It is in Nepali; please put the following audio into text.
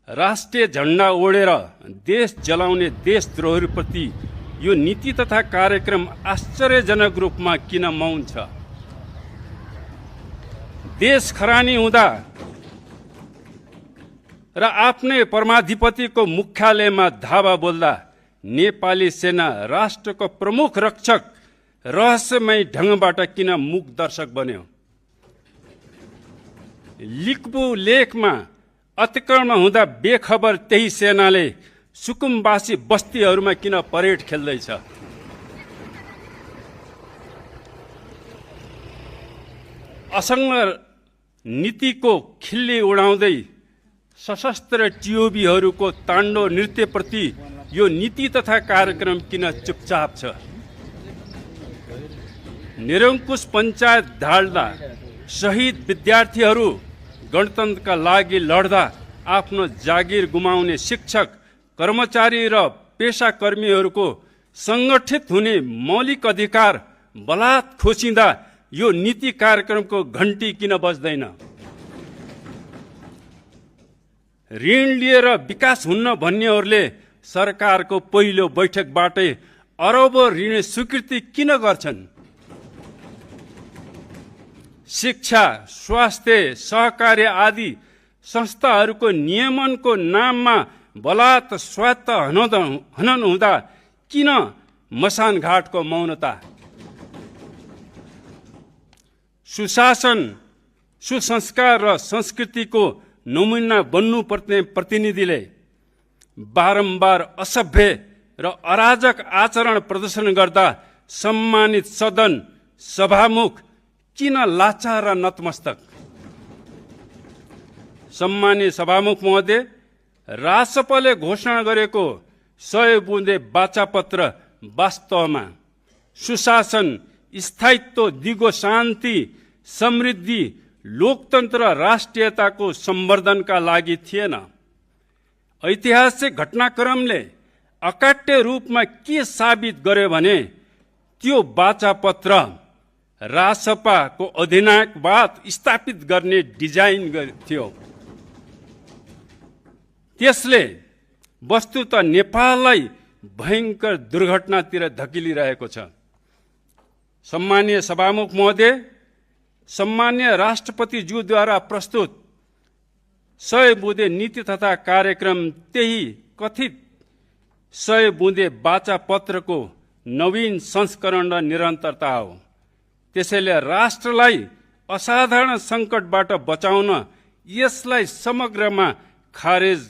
राष्ट्रिय झण्डा ओढेर देश जलाउने देशद्रोहीप्रति यो नीति तथा कार्यक्रम आश्चर्यजनक रूपमा किन मौन छ? देश खरानी हुँदा र आफ्नै परमाधिपतिको मुख्यालयमा धावा बोल्दा नेपाली सेना राष्ट्रको प्रमुख रक्षक रहस्यमय ढङ्गबाट किन मूक दर्शक बन्यो? लिक्बु लेकमा अतिक्रमण हुँदा बेखबर त्यही सेनाले सुकुम्बासी बस्तीहरूमा किन परेड खेल्दैछ? असङ्ग नीतिको खिल्ली उडाउँदै सशस्त्र टिओबीहरूको ताण्डव नृत्यप्रति यो नीति तथा कार्यक्रम किन चुपचाप छ? निरङ्कुश पञ्चायत ढाल्दा शहीद विद्यार्थीहरू गणतन्त्रका लागि लड्दा आफ्नो जागिर गुमाउने शिक्षक, कर्मचारी र पेशाकर्मीहरूको सङ्गठित हुने मौलिक अधिकार बलात् खोसिँदा यो नीति कार्यक्रमको घण्टी किन बज्दैन? ऋण लिएर विकास हुन्न भन्नेहरूले सरकारको पहिलो बैठकबाटै अरबौं ऋण स्वीकृति किन गर्छन्? शिक्षा, स्वास्थ्य, सहकार्य आदि संस्थाहरूको नियमनको नाममा बलात् स्वायत्त हनन हुँदा किन मसान घाटको मौनता? सुशासन, सुसंस्कार र संस्कृतिको नमुना बन्नुपर्ने प्रतिनिधिले बारम्बार असभ्य र अराजक आचरण प्रदर्शन गर्दा सम्मानित सदन सभामुख किन लाचार र नतमस्तक? सम्मानित सभामुख महोदय, राजसभाले घोषणा गरेको 100 बुँदे बाचापत्र वास्तवमा सुशासन, स्थायित्व, दिगो शान्ति, समृद्धि, लोकतन्त्र र राष्ट्रियताको सम्वर्धनका लागि थिएन। ऐतिहासिक घटनाक्रमले अकाट्य रूपमा के साबित गर्यो भने त्यो बाचापत्र राजसभाको अधिनायकवाद स्थापित गर्ने डिजाइन थियो। त्यसले वस्तुतः नेपाललाई भयङ्कर दुर्घटनातिर धकिलिरहेको छ। सम्मानीय सभामुख महोदय, सम्मान्य राष्ट्रपतिज्यूद्वारा प्रस्तुत 100 बुँदे नीति तथा कार्यक्रम त्यही कथित 100 बुँदे बाचापत्रको नवीन संस्करण र निरन्तरता हो। त्यसैले राष्ट्रलाई असाधारण सङ्कटबाट बचाउन यसलाई समग्रमा खारेज